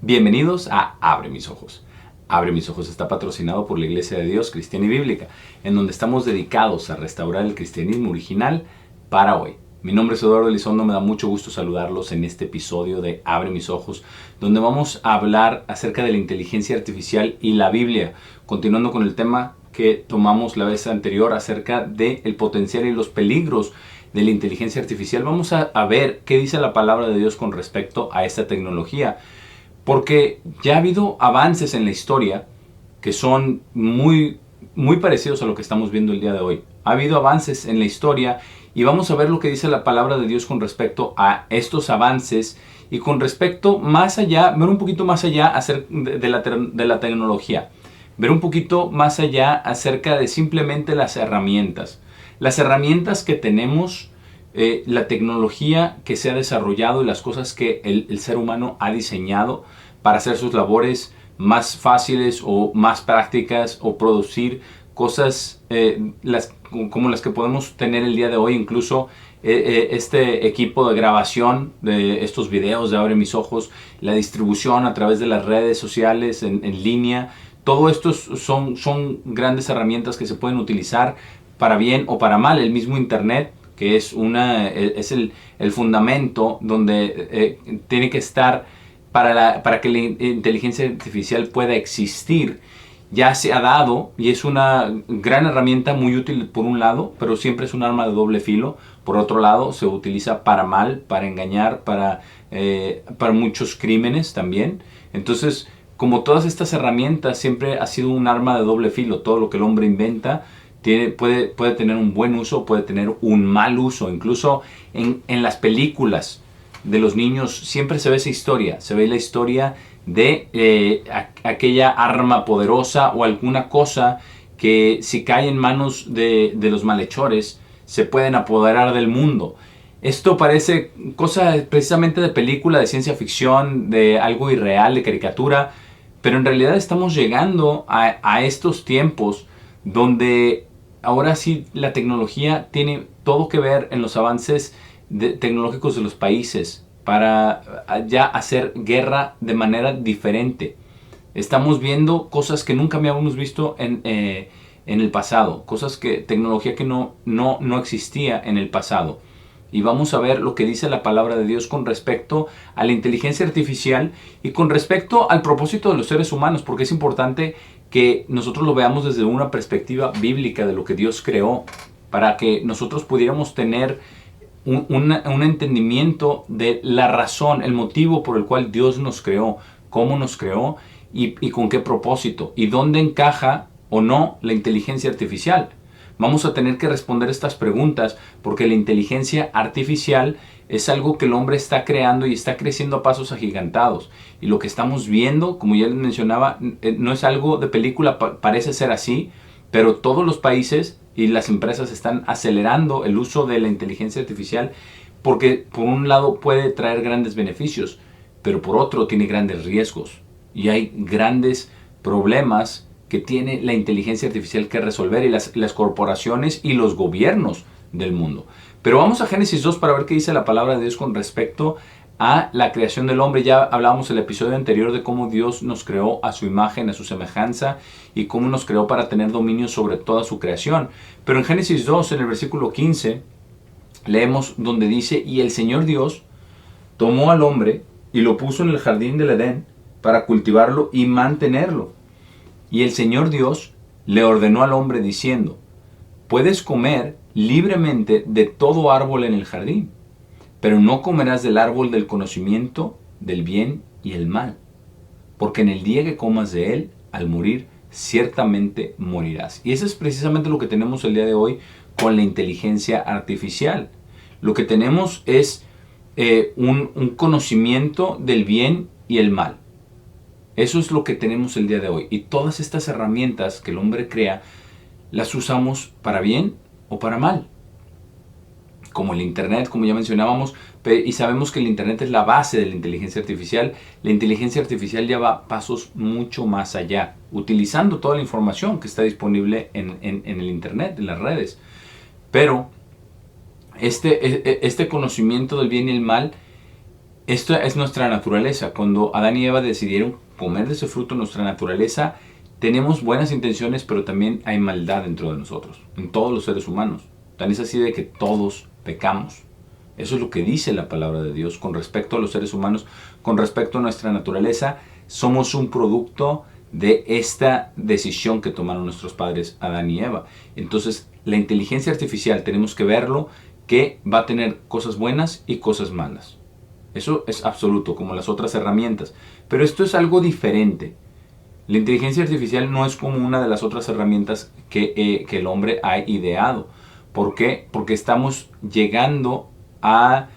Bienvenidos a Abre mis ojos. Abre mis ojos está patrocinado por la Iglesia de Dios Cristiana y Bíblica, en donde estamos dedicados a restaurar el cristianismo original para hoy. Mi nombre es Eduardo Elizondo, me da mucho gusto saludarlos en este episodio de Abre mis ojos, donde vamos a hablar acerca de la inteligencia artificial y la Biblia, continuando con el tema que tomamos la vez anterior acerca del potencial y los peligros de la inteligencia artificial. Vamos a ver qué dice la palabra de Dios con respecto a esta tecnología. Porque ya ha habido avances en la historia que son muy parecidos a lo que estamos viendo el día de hoy. Ha habido avances en la historia y vamos a ver lo que dice la palabra de Dios con respecto a estos avances y con respecto más allá, ver un poquito más allá acerca de la tecnología. Ver un poquito más allá acerca de simplemente las herramientas. Las herramientas que tenemos, la tecnología que se ha desarrollado y las cosas que el ser humano ha diseñado para hacer sus labores más fáciles o más prácticas o producir cosas como las que podemos tener el día de hoy. Incluso este equipo de grabación de estos videos de Abre mis ojos, la distribución a través de las redes sociales en línea, todo esto son grandes herramientas que se pueden utilizar para bien o para mal. El mismo Internet, que es el fundamento donde tiene que estar para que la inteligencia artificial pueda existir, ya se ha dado y es una gran herramienta muy útil por un lado, pero siempre es un arma de doble filo. Por otro lado, se utiliza para mal, para engañar, para muchos crímenes también. Entonces, como todas estas herramientas, siempre ha sido un arma de doble filo. Todo lo que el hombre inventa puede tener un buen uso, puede tener un mal uso. Incluso en las películas de los niños siempre se ve esa historia. Se ve la historia de aquella arma poderosa o alguna cosa que, si cae en manos de los malhechores, se pueden apoderar del mundo. Esto parece cosa precisamente de película, de ciencia ficción, de algo irreal, de caricatura, pero en realidad estamos llegando a estos tiempos donde ahora sí la tecnología tiene todo que ver en los avances tecnológicos de los países para ya hacer guerra de manera diferente. Estamos viendo cosas que nunca habíamos visto en el pasado, tecnología que no existía en el pasado. Y vamos a ver lo que dice la palabra de Dios con respecto a la inteligencia artificial y con respecto al propósito de los seres humanos, porque es importante que nosotros lo veamos desde una perspectiva bíblica de lo que Dios creó, para que nosotros pudiéramos tener un entendimiento de la razón, el motivo por el cual Dios nos creó, cómo nos creó y con qué propósito, y dónde encaja o no la inteligencia artificial. Vamos a tener que responder estas preguntas porque la inteligencia artificial es algo que el hombre está creando y está creciendo a pasos agigantados. Y lo que estamos viendo, como ya les mencionaba, no es algo de película, parece ser así, pero todos los países y las empresas están acelerando el uso de la inteligencia artificial porque por un lado puede traer grandes beneficios, pero por otro tiene grandes riesgos y hay grandes problemas que tiene la inteligencia artificial que resolver y las corporaciones y los gobiernos del mundo. Pero vamos a Génesis 2 para ver qué dice la palabra de Dios con respecto a la creación del hombre. Ya hablábamos en el episodio anterior de cómo Dios nos creó a su imagen, a su semejanza, y cómo nos creó para tener dominio sobre toda su creación. Pero en Génesis 2, en el versículo 15, leemos donde dice: y el Señor Dios tomó al hombre y lo puso en el jardín del Edén para cultivarlo y mantenerlo. Y el Señor Dios le ordenó al hombre diciendo: puedes comer libremente de todo árbol en el jardín, pero no comerás del árbol del conocimiento del bien y el mal, porque en el día que comas de él, al morir, ciertamente morirás. Y eso es precisamente lo que tenemos el día de hoy con la inteligencia artificial. Lo que tenemos es un conocimiento del bien y el mal. Eso es lo que tenemos el día de hoy. Y todas estas herramientas que el hombre crea, las usamos para bien o para mal. Como el Internet, como ya mencionábamos, y sabemos que el Internet es la base de la inteligencia artificial. La inteligencia artificial ya va pasos mucho más allá, utilizando toda la información que está disponible en el Internet, en las redes. Pero este conocimiento del bien y el mal Esto es nuestra naturaleza. Cuando Adán y Eva decidieron comer de ese fruto, nuestra naturaleza, tenemos buenas intenciones, pero también hay maldad dentro de nosotros, en todos los seres humanos. Tan es así de que todos pecamos. Eso es lo que dice la palabra de Dios con respecto a los seres humanos, con respecto a nuestra naturaleza. Somos un producto de esta decisión que tomaron nuestros padres Adán y Eva. Entonces, la inteligencia artificial tenemos que verlo que va a tener cosas buenas y cosas malas. Eso es absoluto, como las otras herramientas. Pero esto es algo diferente. La inteligencia artificial no es como una de las otras herramientas que el hombre ha ideado. ¿Por qué? Porque estamos llegando a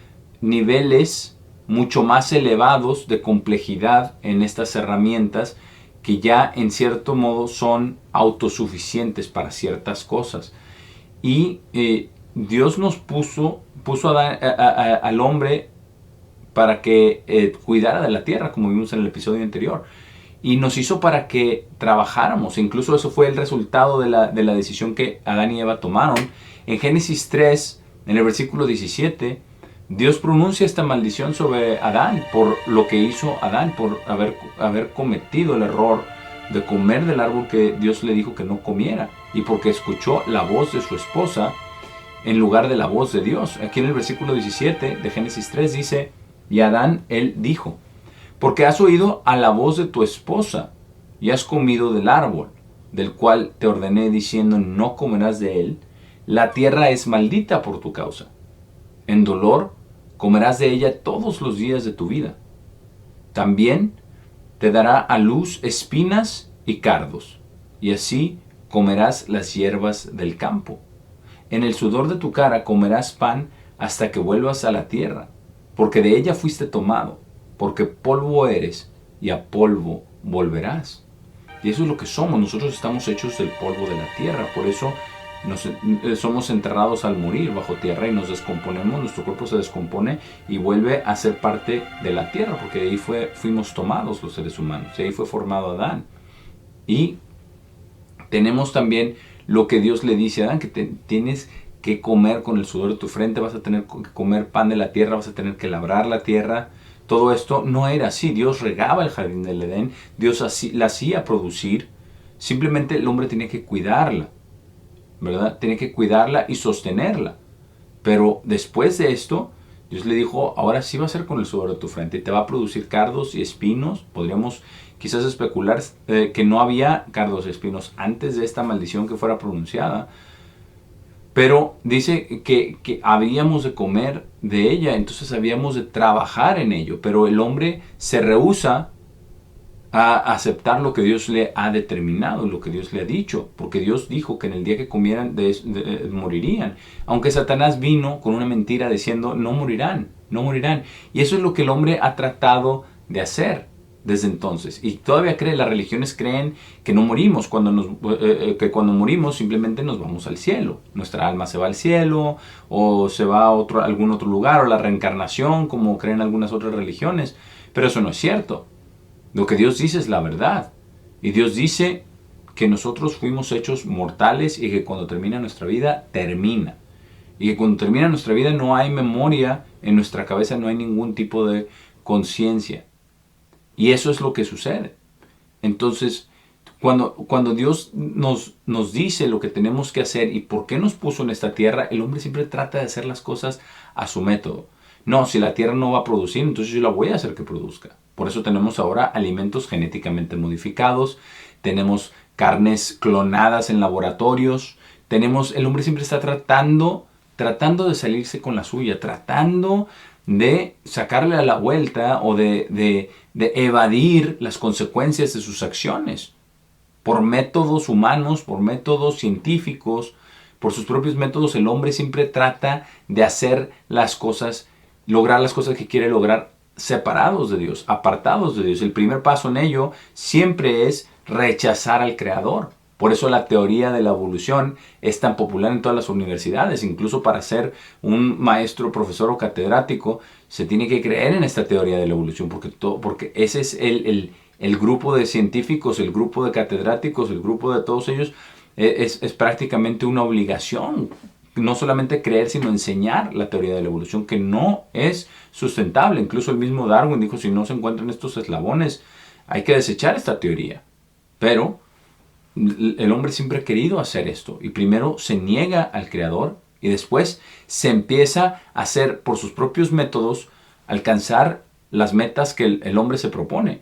niveles mucho más elevados de complejidad en estas herramientas que ya en cierto modo son autosuficientes para ciertas cosas. Y Dios nos puso al hombre para que cuidara de la tierra, como vimos en el episodio anterior. Y nos hizo para que trabajáramos. Incluso eso fue el resultado de la decisión que Adán y Eva tomaron. En Génesis 3, en el versículo 17, Dios pronuncia esta maldición sobre Adán por lo que hizo Adán, por haber cometido el error de comer del árbol que Dios le dijo que no comiera, y porque escuchó la voz de su esposa en lugar de la voz de Dios. Aquí en el versículo 17 de Génesis 3 dice: y Adán, él dijo, porque has oído a la voz de tu esposa y has comido del árbol, del cual te ordené diciendo, no comerás de él, la tierra es maldita por tu causa. En dolor comerás de ella todos los días de tu vida. También te dará a luz espinas y cardos, y así comerás las hierbas del campo. En el sudor de tu cara comerás pan hasta que vuelvas a la tierra, porque de ella fuiste tomado, porque polvo eres y a polvo volverás. Y eso es lo que somos. Nosotros estamos hechos del polvo de la tierra. Por eso somos enterrados al morir bajo tierra y nos descomponemos. Nuestro cuerpo se descompone y vuelve a ser parte de la tierra, porque de ahí fuimos tomados los seres humanos. De ahí fue formado Adán. Y tenemos también lo que Dios le dice a Adán, que tienes que comer con el sudor de tu frente, vas a tener que comer pan de la tierra, vas a tener que labrar la tierra. Todo esto no era así. Dios regaba el jardín del Edén, Dios la hacía producir, simplemente el hombre tenía que cuidarla, ¿verdad? Tenía que cuidarla y sostenerla. Pero después de esto, Dios le dijo, ahora sí va a ser con el sudor de tu frente, te va a producir cardos y espinos. Podríamos quizás especular que no había cardos y espinos antes de esta maldición que fuera pronunciada, pero dice que habíamos de comer de ella, entonces habíamos de trabajar en ello. Pero el hombre se rehúsa a aceptar lo que Dios le ha determinado, lo que Dios le ha dicho, porque Dios dijo que en el día que comieran morirían. Aunque Satanás vino con una mentira diciendo no morirán, no morirán. Y eso es lo que el hombre ha tratado de hacer desde entonces. Y todavía las religiones creen que no morimos, que cuando morimos simplemente nos vamos al cielo. Nuestra alma se va al cielo o se va a algún otro lugar, o la reencarnación, como creen algunas otras religiones. Pero eso no es cierto. Lo que Dios dice es la verdad. Y Dios dice que nosotros fuimos hechos mortales y que cuando termina nuestra vida, termina. Y que cuando termina nuestra vida no hay memoria en nuestra cabeza, no hay ningún tipo de conciencia. Y eso es lo que sucede. Entonces, cuando Dios nos dice lo que tenemos que hacer y por qué nos puso en esta tierra, el hombre siempre trata de hacer las cosas a su método. No, si la tierra no va a producir, entonces yo la voy a hacer que produzca. Por eso tenemos ahora alimentos genéticamente modificados, tenemos carnes clonadas en laboratorios, el hombre siempre está tratando de salirse con la suya, tratando de sacarle a la vuelta o de evadir las consecuencias de sus acciones. Por métodos humanos, por métodos científicos, por sus propios métodos, el hombre siempre trata de hacer las cosas, lograr las cosas que quiere lograr separados de Dios, apartados de Dios. El primer paso en ello siempre es rechazar al Creador. Por eso la teoría de la evolución es tan popular en todas las universidades. Incluso para ser un maestro, profesor o catedrático, se tiene que creer en esta teoría de la evolución, porque ese es el grupo de científicos, el grupo de catedráticos, el grupo de todos ellos, es prácticamente una obligación no solamente creer, sino enseñar la teoría de la evolución, que no es sustentable. Incluso el mismo Darwin dijo, si no se encuentran estos eslabones, hay que desechar esta teoría. Pero el hombre siempre ha querido hacer esto, y primero se niega al Creador, y después se empieza a hacer por sus propios métodos, alcanzar las metas que el hombre se propone.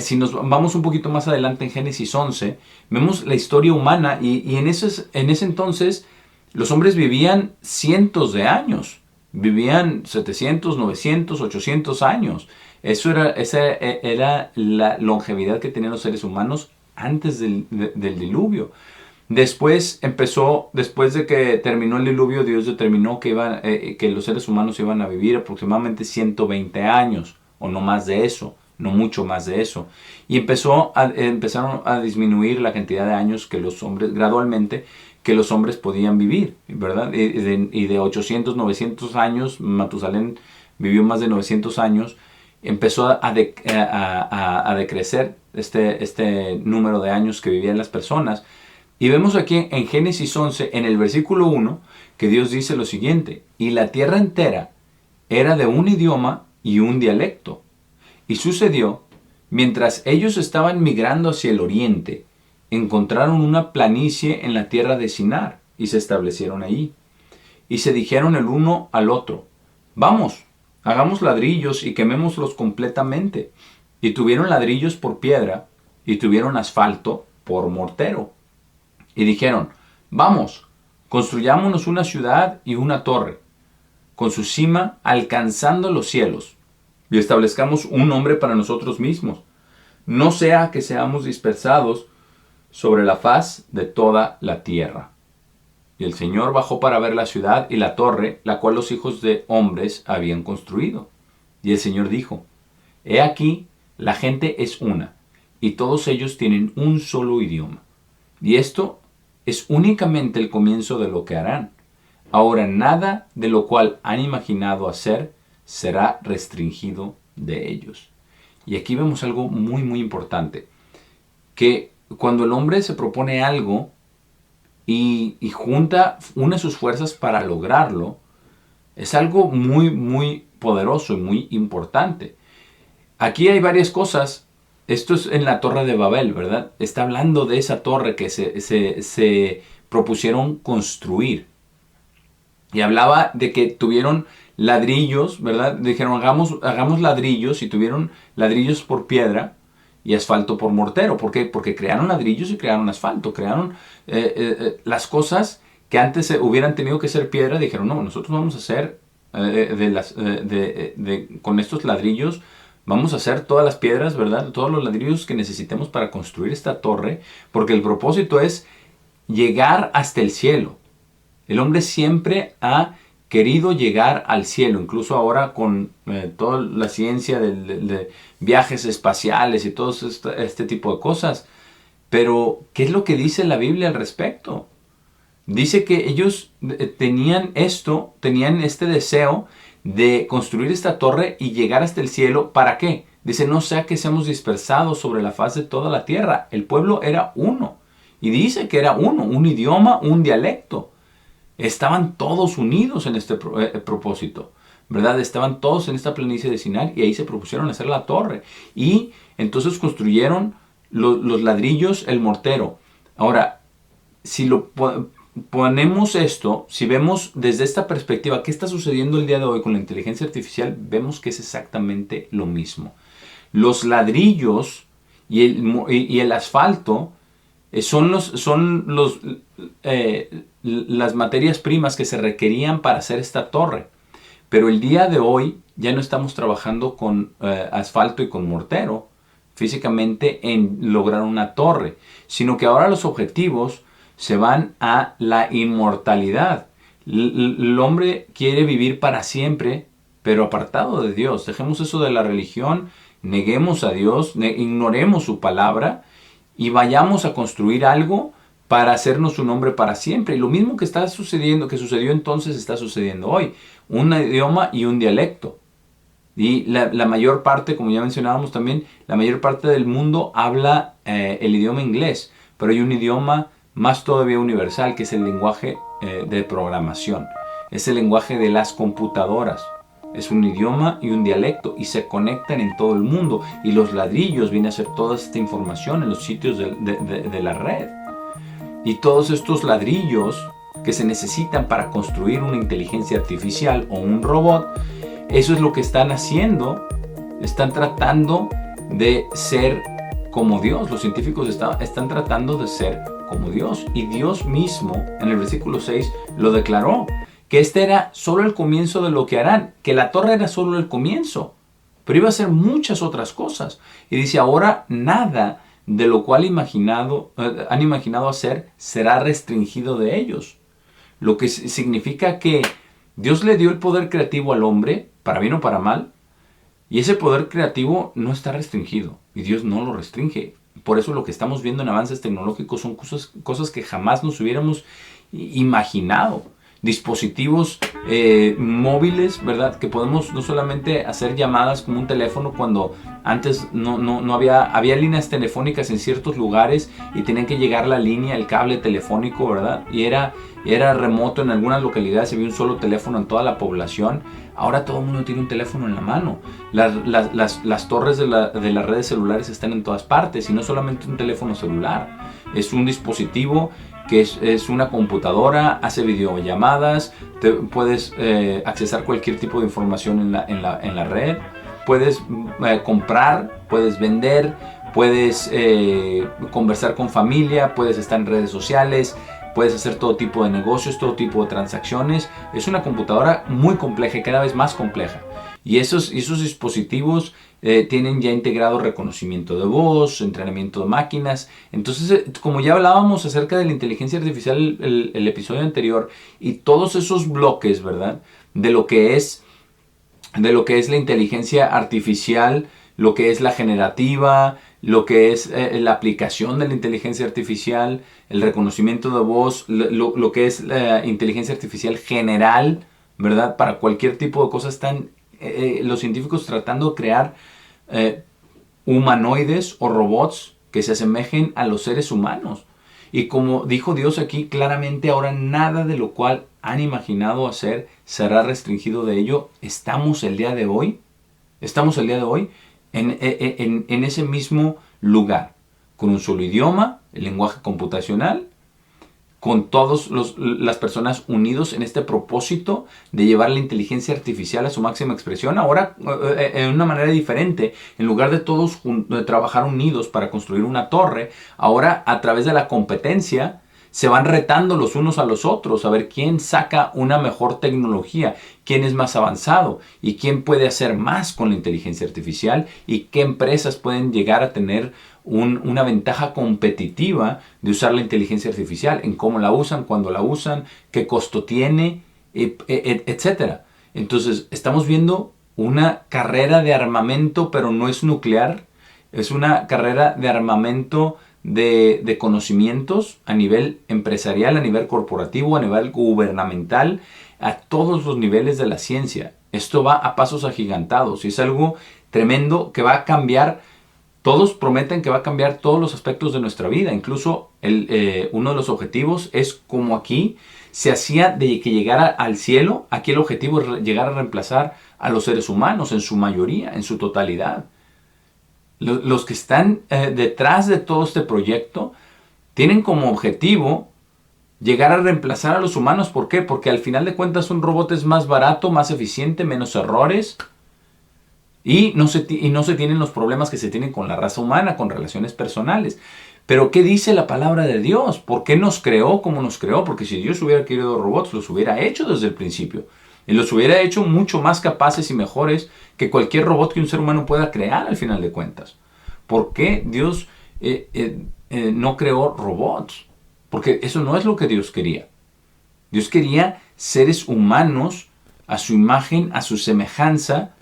Si nos vamos un poquito más adelante en Génesis 11, vemos la historia humana, y en ese entonces los hombres vivían cientos de años, vivían 700, 900, 800 años. Esa era la longevidad que tenían los seres humanos antes del diluvio. Después de que terminó el diluvio, Dios determinó que los seres humanos iban a vivir aproximadamente 120 años, o no más de eso, no mucho más de eso. Y empezaron a disminuir la cantidad de años que los hombres, gradualmente, que los hombres podían vivir, ¿verdad? Y de 800, 900 años, Matusalén vivió más de 900 años, empezó a decrecer este número de años que vivían las personas. Y vemos aquí en Génesis 11, en el versículo 1, que Dios dice lo siguiente: y la tierra entera era de un idioma y un dialecto. Y sucedió, mientras ellos estaban migrando hacia el oriente, encontraron una planicie en la tierra de Sinar, y se establecieron allí. Y se dijeron el uno al otro: vamos, hagamos ladrillos y quemémoslos completamente. Y tuvieron ladrillos por piedra, y tuvieron asfalto por mortero. Y dijeron: vamos, construyámonos una ciudad y una torre, con su cima alcanzando los cielos, y establezcamos un nombre para nosotros mismos, no sea que seamos dispersados sobre la faz de toda la tierra. Y el Señor bajó para ver la ciudad y la torre, la cual los hijos de hombres habían construido. Y el Señor dijo: he aquí, la gente es una, y todos ellos tienen un solo idioma. Y esto es únicamente el comienzo de lo que harán. Ahora nada de lo cual han imaginado hacer será restringido de ellos. Y aquí vemos algo muy muy importante, que cuando el hombre se propone algo y une sus fuerzas para lograrlo, es algo muy muy poderoso y muy importante. Aquí hay varias cosas. Esto es en la Torre de Babel, ¿verdad? Está hablando de esa torre que se propusieron construir. Y hablaba de que tuvieron ladrillos, ¿verdad? Dijeron, hagamos ladrillos, y tuvieron ladrillos por piedra y asfalto por mortero. ¿Por qué? Porque crearon ladrillos y crearon asfalto. Crearon las cosas que antes hubieran tenido que ser piedra. Dijeron, no, nosotros vamos a hacer con estos ladrillos, vamos a hacer todas las piedras, ¿verdad? Todos los ladrillos que necesitemos para construir esta torre, porque el propósito es llegar hasta el cielo. El hombre siempre ha querido llegar al cielo, incluso ahora con toda la ciencia de viajes espaciales y todo este tipo de cosas. Pero, ¿qué es lo que dice la Biblia al respecto? Dice que ellos tenían este deseo de construir esta torre y llegar hasta el cielo. ¿Para qué? Dice, no sea que seamos dispersados sobre la faz de toda la tierra. El pueblo era uno. Y dice que era uno, un idioma, un dialecto. Estaban todos unidos en este propósito, ¿verdad? Estaban todos en esta planicie de Sinar, y ahí se propusieron hacer la torre. Y entonces construyeron los ladrillos, el mortero. Ahora, si ponemos esto, si vemos desde esta perspectiva qué está sucediendo el día de hoy con la inteligencia artificial, vemos que es exactamente lo mismo. Los ladrillos y el asfalto son las materias primas que se requerían para hacer esta torre. Pero el día de hoy ya no estamos trabajando con asfalto y con mortero físicamente en lograr una torre, sino que ahora los objetivos se van a la inmortalidad. El hombre quiere vivir para siempre, pero apartado de Dios. Dejemos eso de la religión, neguemos a Dios, ignoremos su palabra y vayamos a construir algo para hacernos un hombre para siempre. Y lo mismo que sucedió entonces, está sucediendo hoy. Un idioma y un dialecto. Y la mayor parte, como ya mencionábamos también, la mayor parte del mundo habla el idioma inglés, pero hay un idioma más todavía universal, que es el lenguaje de programación. Es el lenguaje de las computadoras. Es un idioma y un dialecto y se conectan en todo el mundo. Y los ladrillos vienen a ser toda esta información en los sitios de la red. Y todos estos ladrillos que se necesitan para construir una inteligencia artificial o un robot, eso es lo que están haciendo. Están tratando de ser como Dios. Los científicos están tratando de ser como Dios. Y Dios mismo, en el versículo 6, lo declaró. Que este era solo el comienzo de lo que harán. Que la torre era solo el comienzo. Pero iba a ser muchas otras cosas. Y dice, ahora nada de lo cual han imaginado hacer será restringido de ellos. Lo que significa que Dios le dio el poder creativo al hombre, para bien o para mal, y ese poder creativo no está restringido, y Dios no lo restringe. Por eso lo que estamos viendo en avances tecnológicos son cosas que jamás nos hubiéramos imaginado. Dispositivos móviles, ¿verdad? Que podemos no solamente hacer llamadas como un teléfono cuando antes no había líneas telefónicas en ciertos lugares y tenían que llegar la línea, el cable telefónico, ¿verdad? Y era remoto en algunas localidades, había un solo teléfono en toda la población. Ahora todo el mundo tiene un teléfono en la mano. Las torres de las redes celulares están en todas partes y no solamente un teléfono celular. Es un dispositivo que es una computadora, hace videollamadas, puedes accesar cualquier tipo de información en la red, puedes comprar, puedes vender, puedes conversar con familia, puedes estar en redes sociales, puedes hacer todo tipo de negocios, todo tipo de transacciones. Es una computadora muy compleja y cada vez más compleja. Y esos dispositivos tienen ya integrado reconocimiento de voz, entrenamiento de máquinas. Entonces, como ya hablábamos acerca de la inteligencia artificial el episodio anterior, y todos esos bloques, ¿verdad? De lo que es la inteligencia artificial, lo que es la generativa, lo que es la aplicación de la inteligencia artificial, el reconocimiento de voz, lo que es la inteligencia artificial general, ¿verdad? Para cualquier tipo de cosas están los científicos tratando de crear humanoides o robots que se asemejen a los seres humanos. Y como dijo Dios aquí claramente, ahora nada de lo cual han imaginado hacer será restringido de ello. Estamos el día de hoy en ese mismo lugar, con un solo idioma, el lenguaje computacional, con todas las personas unidos en este propósito de llevar la inteligencia artificial a su máxima expresión. Ahora, en una manera diferente, en lugar de todos trabajar unidos para construir una torre, ahora a través de la competencia se van retando los unos a los otros a ver quién saca una mejor tecnología, quién es más avanzado y quién puede hacer más con la inteligencia artificial y qué empresas pueden llegar a tener una ventaja competitiva de usar la inteligencia artificial, en cómo la usan, cuándo la usan, qué costo tiene, etc. Entonces, estamos viendo una carrera de armamento, pero no es nuclear, es una carrera de armamento de conocimientos a nivel empresarial, a nivel corporativo, a nivel gubernamental, a todos los niveles de la ciencia. Esto va a pasos agigantados y es algo tremendo que va a cambiar. Todos prometen que va a cambiar todos los aspectos de nuestra vida. Incluso uno de los objetivos es como aquí se hacía de que llegara al cielo. Aquí el objetivo es llegar a reemplazar a los seres humanos en su mayoría, en su totalidad. Los que están detrás de todo este proyecto tienen como objetivo llegar a reemplazar a los humanos. ¿Por qué? Porque al final de cuentas un robot es más barato, más eficiente, menos errores. Y no se tienen los problemas que se tienen con la raza humana, con relaciones personales. Pero ¿qué dice la palabra de Dios? ¿Por qué nos creó como nos creó? Porque si Dios hubiera querido robots, los hubiera hecho desde el principio. Y los hubiera hecho mucho más capaces y mejores que cualquier robot que un ser humano pueda crear al final de cuentas. ¿Por qué Dios no creó robots? Porque eso no es lo que Dios quería. Dios quería seres humanos a su imagen, a su semejanza,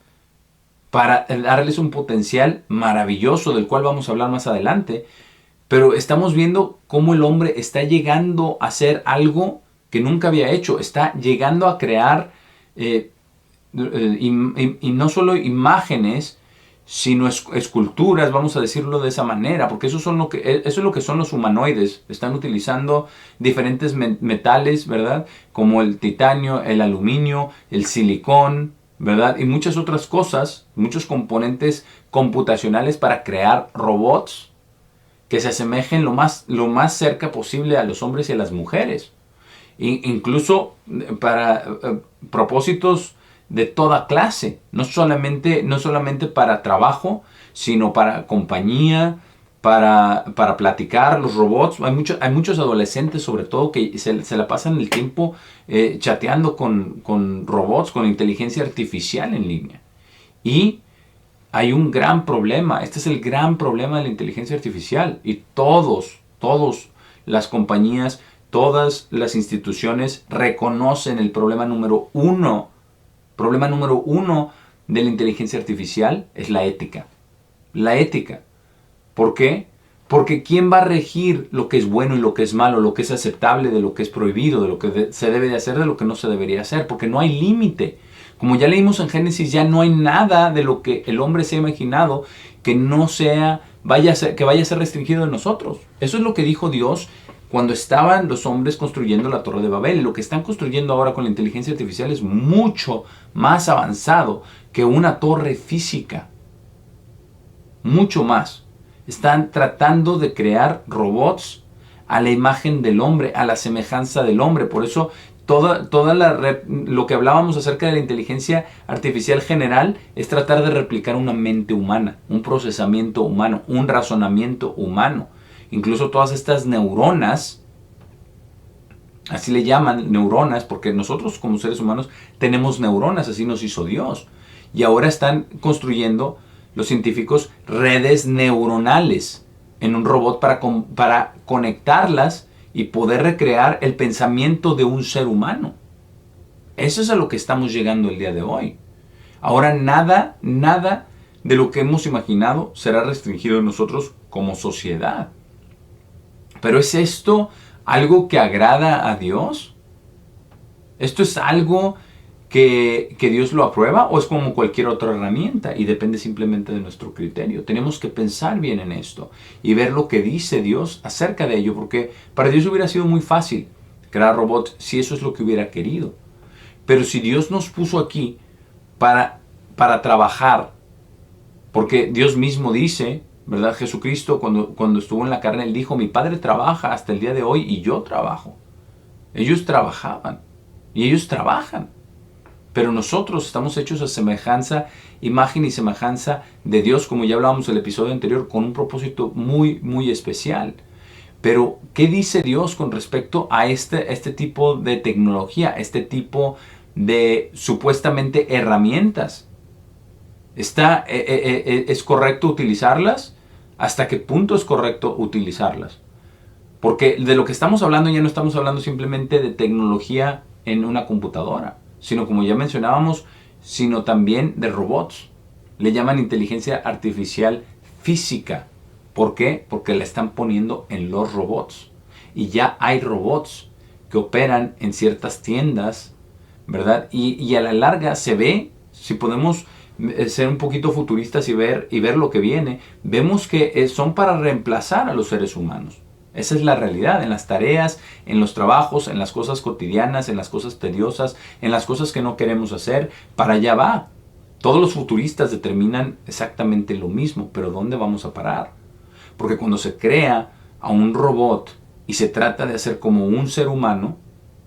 para darles un potencial maravilloso del cual vamos a hablar más adelante. Pero estamos viendo cómo el hombre está llegando a hacer algo que nunca había hecho. Está llegando a crear y no solo imágenes, sino esculturas, vamos a decirlo de esa manera, porque eso es lo que son los humanoides. Están utilizando diferentes metales, ¿verdad? Como el titanio, el aluminio, el silicón, ¿verdad? Y muchas otras cosas, muchos componentes computacionales para crear robots que se asemejen lo más cerca posible a los hombres y a las mujeres. Incluso para propósitos de toda clase, no solamente para trabajo, sino para compañía, para platicar. Los robots, hay muchos adolescentes sobre todo que se la pasan el tiempo chateando con robots, con inteligencia artificial en línea. Y hay un gran problema, este es el gran problema de la inteligencia artificial, y todas las compañías, todas las instituciones reconocen el problema número uno de la inteligencia artificial es la ética. La ética. ¿Por qué? Porque ¿quién va a regir lo que es bueno y lo que es malo, lo que es aceptable de lo que es prohibido, de lo que se debe de hacer, de lo que no se debería hacer? Porque no hay límite. Como ya leímos en Génesis, ya no hay nada de lo que el hombre se ha imaginado que vaya a ser restringido de nosotros. Eso es lo que dijo Dios cuando estaban los hombres construyendo la Torre de Babel. Lo que están construyendo ahora con la inteligencia artificial es mucho más avanzado que una torre física. Mucho más. Están tratando de crear robots a la imagen del hombre, a la semejanza del hombre. Por eso lo que hablábamos acerca de la inteligencia artificial general es tratar de replicar una mente humana, un procesamiento humano, un razonamiento humano. Incluso todas estas neuronas, así le llaman neuronas, porque nosotros como seres humanos tenemos neuronas, así nos hizo Dios. Y ahora están construyendo los científicos redes neuronales en un robot para conectarlas y poder recrear el pensamiento de un ser humano. Eso es a lo que estamos llegando el día de hoy. Ahora nada de lo que hemos imaginado será restringido en nosotros como sociedad. Pero ¿es esto algo que agrada a Dios? ¿Esto es algo que Dios lo aprueba o es como cualquier otra herramienta y depende simplemente de nuestro criterio? Tenemos que pensar bien en esto y ver lo que dice Dios acerca de ello, porque para Dios hubiera sido muy fácil crear robots si eso es lo que hubiera querido. Pero si Dios nos puso aquí para trabajar, porque Dios mismo dice, ¿verdad? Jesucristo cuando estuvo en la carne, Él dijo, mi Padre trabaja hasta el día de hoy y yo trabajo. Ellos trabajaban y ellos trabajan. Pero nosotros estamos hechos a semejanza, imagen y semejanza de Dios, como ya hablábamos en el episodio anterior, con un propósito muy, muy especial. Pero, ¿qué dice Dios con respecto a este tipo de tecnología, este tipo de supuestamente herramientas? ¿Es correcto utilizarlas? ¿Hasta qué punto es correcto utilizarlas? Porque de lo que estamos hablando ya no estamos hablando simplemente de tecnología en una computadora, sino como ya mencionábamos, sino también de robots. Le llaman inteligencia artificial física. ¿Por qué? Porque la están poniendo en los robots. Y ya hay robots que operan en ciertas tiendas, ¿verdad? Y a la larga se ve, si podemos ser un poquito futuristas y ver lo que viene, vemos que son para reemplazar a los seres humanos. Esa es la realidad, en las tareas, en los trabajos, en las cosas cotidianas, en las cosas tediosas, en las cosas que no queremos hacer, para allá va. Todos los futuristas determinan exactamente lo mismo, pero ¿dónde vamos a parar? Porque cuando se crea a un robot y se trata de hacer como un ser humano,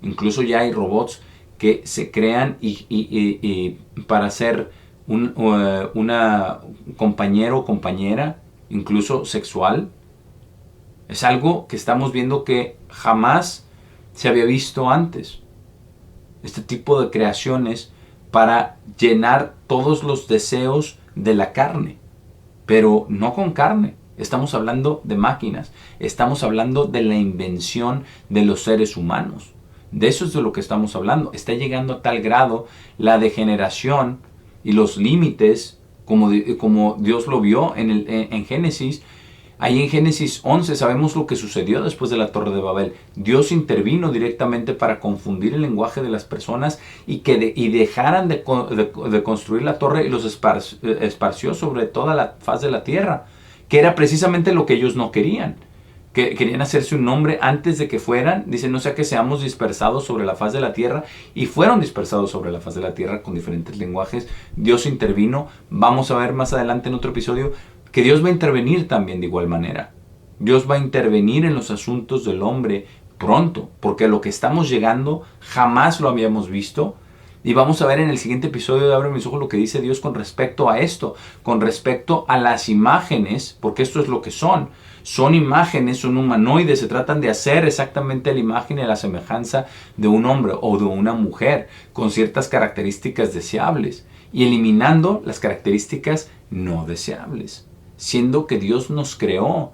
incluso ya hay robots que se crean y para ser una compañero o compañera, incluso sexual. Es algo que estamos viendo que jamás se había visto antes. Este tipo de creaciones para llenar todos los deseos de la carne. Pero no con carne. Estamos hablando de máquinas. Estamos hablando de la invención de los seres humanos. De eso es de lo que estamos hablando. Está llegando a tal grado la degeneración y los límites, como Dios lo vio en Génesis, Ahí en Génesis 11 sabemos lo que sucedió después de la Torre de Babel. Dios intervino directamente para confundir el lenguaje de las personas y dejaran de construir la torre, y los esparció sobre toda la faz de la tierra, que era precisamente lo que ellos no querían. Que querían hacerse un nombre antes de que fueran, dicen, no sea que seamos dispersados sobre la faz de la tierra, y fueron dispersados sobre la faz de la tierra con diferentes lenguajes. Dios intervino. Vamos a ver más adelante en otro episodio que Dios va a intervenir también de igual manera. Dios va a intervenir en los asuntos del hombre pronto, porque a lo que estamos llegando jamás lo habíamos visto. Y vamos a ver en el siguiente episodio de Abre mis ojos lo que dice Dios con respecto a esto, con respecto a las imágenes, porque esto es lo que son. Son imágenes, son humanoides, se tratan de hacer exactamente la imagen y la semejanza de un hombre o de una mujer, con ciertas características deseables, y eliminando las características no deseables, siendo que Dios nos creó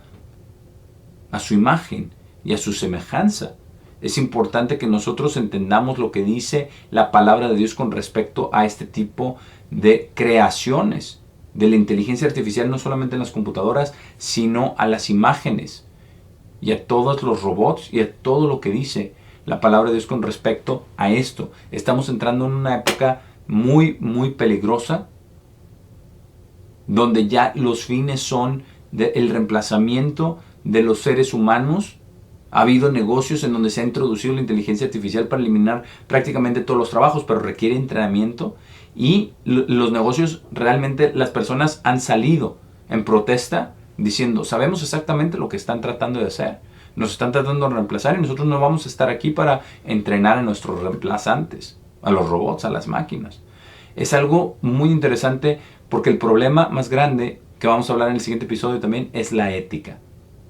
a su imagen y a su semejanza. Es importante que nosotros entendamos lo que dice la palabra de Dios con respecto a este tipo de creaciones de la inteligencia artificial, no solamente en las computadoras, sino a las imágenes y a todos los robots y a todo lo que dice la palabra de Dios con respecto a esto. Estamos entrando en una época muy, muy peligrosa, donde ya los fines son el reemplazamiento de los seres humanos. Ha habido negocios en donde se ha introducido la inteligencia artificial para eliminar prácticamente todos los trabajos, pero requiere entrenamiento. Y los negocios, realmente las personas han salido en protesta diciendo, sabemos exactamente lo que están tratando de hacer. Nos están tratando de reemplazar y nosotros no vamos a estar aquí para entrenar a nuestros reemplazantes, a los robots, a las máquinas. Es algo muy interesante porque el problema más grande que vamos a hablar en el siguiente episodio también es la ética.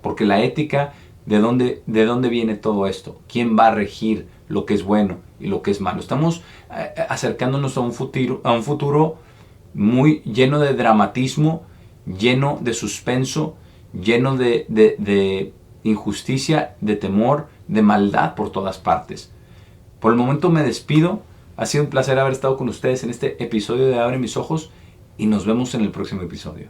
Porque la ética, ¿de dónde viene todo esto? ¿Quién va a regir lo que es bueno y lo que es malo? Estamos acercándonos a un futuro muy lleno de dramatismo, lleno de suspenso, lleno de injusticia, de temor, de maldad por todas partes. Por el momento me despido. Ha sido un placer haber estado con ustedes en este episodio de Abre mis ojos y nos vemos en el próximo episodio.